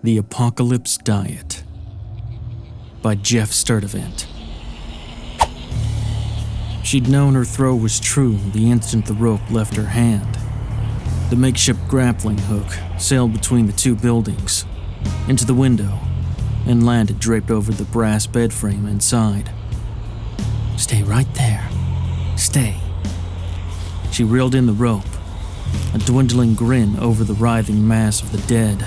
The Apocalypse Diet by Geoff Sturtevant. She'd known her throw was true the instant the rope left her hand. The makeshift grappling hook sailed between the two buildings, into the window, and landed draped over the brass bed frame inside. "Stay right there. Stay." She reeled in the rope, a dwindling grin over the writhing mass of the dead.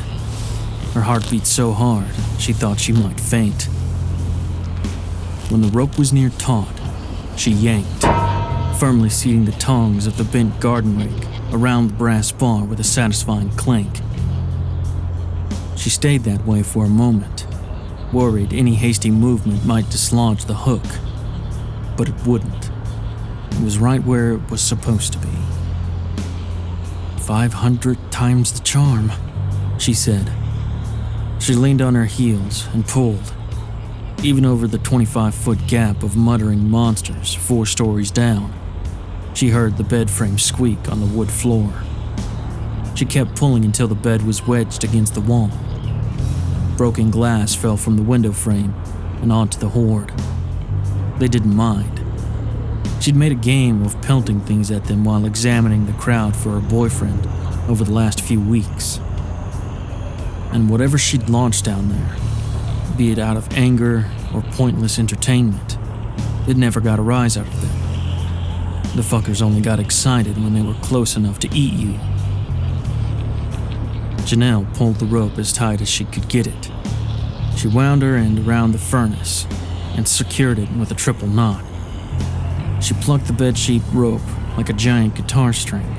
Her heart beat so hard, she thought she might faint. When the rope was near taut, she yanked, firmly seating the tongs of the bent garden rake around the brass bar with a satisfying clank. She stayed that way for a moment, worried any hasty movement might dislodge the hook, but it wouldn't. It was right where it was supposed to be. 500 times the charm, she said. She leaned on her heels and pulled, even over the 25-foot gap of muttering monsters 4 stories down. She heard the bed frame squeak on the wood floor. She kept pulling until the bed was wedged against the wall. Broken glass fell from the window frame and onto the horde. They didn't mind. She'd made a game of pelting things at them while examining the crowd for her boyfriend over the last few weeks. And whatever she'd launched down there, be it out of anger or pointless entertainment, it never got a rise out of them. The fuckers only got excited when they were close enough to eat you. Janelle pulled the rope as tight as she could get it. She wound her end around the furnace and secured it with a triple knot. She plucked the bedsheet rope like a giant guitar string.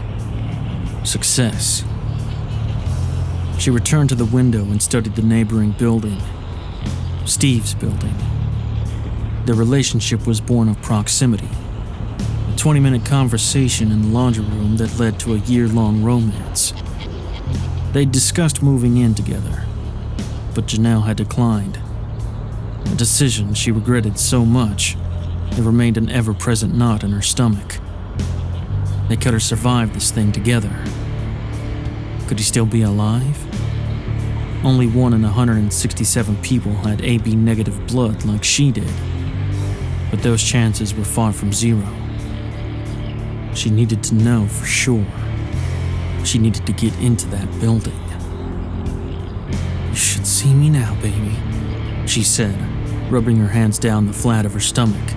Success. She returned to the window and studied the neighboring building, Steve's building. Their relationship was born of proximity, a 20-minute conversation in the laundry room that led to a year-long romance. They'd discussed moving in together, but Janelle had declined, a decision she regretted so much it remained an ever-present knot in her stomach. They could have survived this thing together. Could he still be alive? Only 1 in 167 people had AB negative blood like she did, but those chances were far from zero. She needed to know for sure. She needed to get into that building. "You should see me now, baby," she said, rubbing her hands down the flat of her stomach.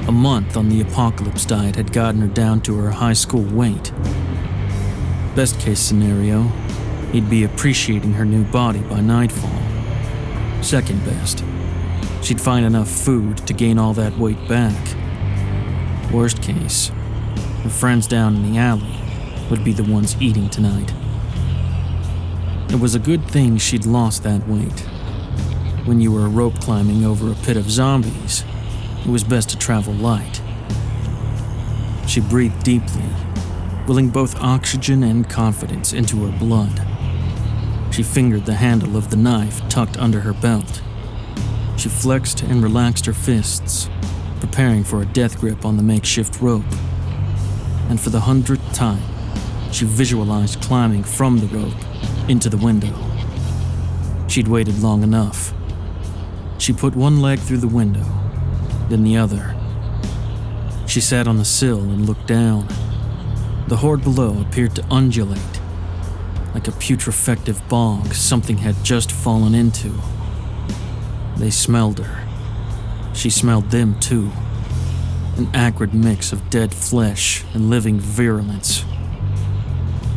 A month on the Apocalypse Diet had gotten her down to her high school weight. Best case scenario, he'd be appreciating her new body by nightfall. Second best, she'd find enough food to gain all that weight back. Worst case, her friends down in the alley would be the ones eating tonight. It was a good thing she'd lost that weight. When you were rope climbing over a pit of zombies, it was best to travel light. She breathed deeply, willing both oxygen and confidence into her blood. She fingered the handle of the knife tucked under her belt. She flexed and relaxed her fists, preparing for a death grip on the makeshift rope. And for the 100th time, she visualized climbing from the rope into the window. She'd waited long enough. She put one leg through the window, then the other. She sat on the sill and looked down. The horde below appeared to undulate, like a putrefactive bog something had just fallen into. They smelled her. She smelled them too. An acrid mix of dead flesh and living virulence.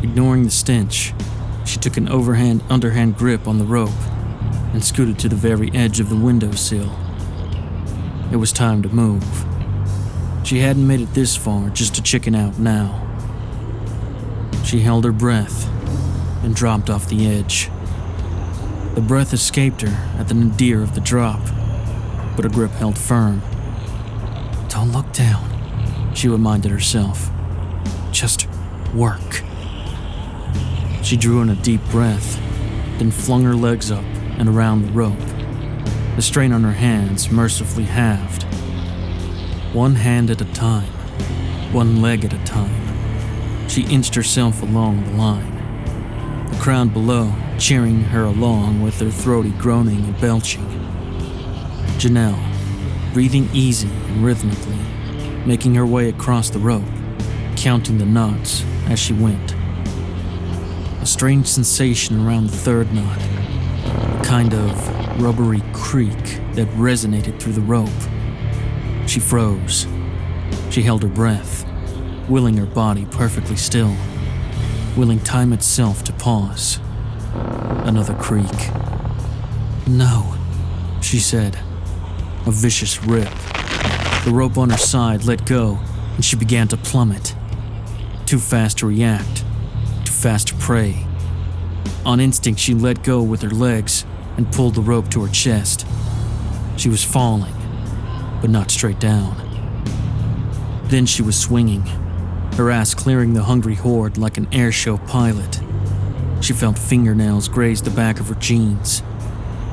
Ignoring the stench, she took an underhand grip on the rope and scooted to the very edge of the windowsill. It was time to move. She hadn't made it this far just to chicken out now. She held her breath and dropped off the edge. The breath escaped her at the nadir of the drop, but her grip held firm. "Don't look down," she reminded herself. "Just work." She drew in a deep breath, then flung her legs up and around the rope. The strain on her hands mercifully halved. One hand at a time, one leg at a time, she inched herself along the line. The crowd below cheering her along with their throaty groaning and belching. Janelle, breathing easy and rhythmically, making her way across the rope, counting the knots as she went. A strange sensation around the third knot, a kind of rubbery creak that resonated through the rope. She froze. She held her breath, willing her body perfectly still, willing time itself to pause. Another creak. "No," she said. A vicious rip. The rope on her side let go, and she began to plummet. Too fast to react, too fast to pray. On instinct, she let go with her legs and pulled the rope to her chest. She was falling, but not straight down. Then she was swinging, her ass clearing the hungry horde like an airshow pilot. She felt fingernails graze the back of her jeans.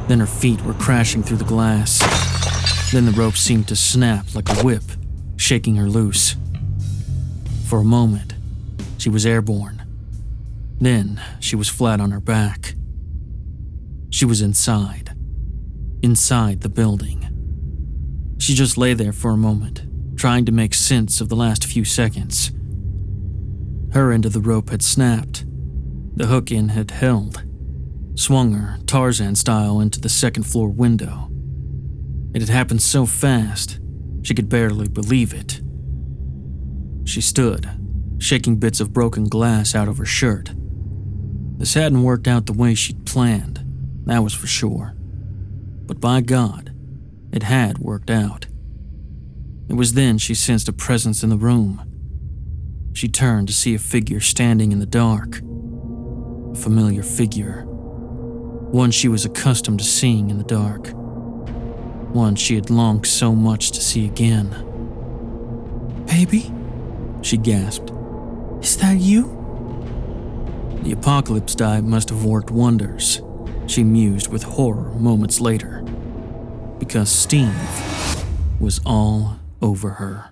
Then her feet were crashing through the glass. Then the rope seemed to snap like a whip, shaking her loose. For a moment, she was airborne. Then she was flat on her back. She was inside the building. She just lay there for a moment, trying to make sense of the last few seconds. Her end of the rope had snapped. The hook end had held, swung her Tarzan style into the second-floor window. It had happened so fast, she could barely believe it. She stood, shaking bits of broken glass out of her shirt. This hadn't worked out the way she'd planned, that was for sure. But by God, it had worked out. It was then she sensed a presence in the room. She turned to see a figure standing in the dark. A familiar figure. One she was accustomed to seeing in the dark. One she had longed so much to see again. "Baby?" she gasped. "Is that you?" The apocalypse dive must have worked wonders, she mused with horror moments later, because Steve was all over her.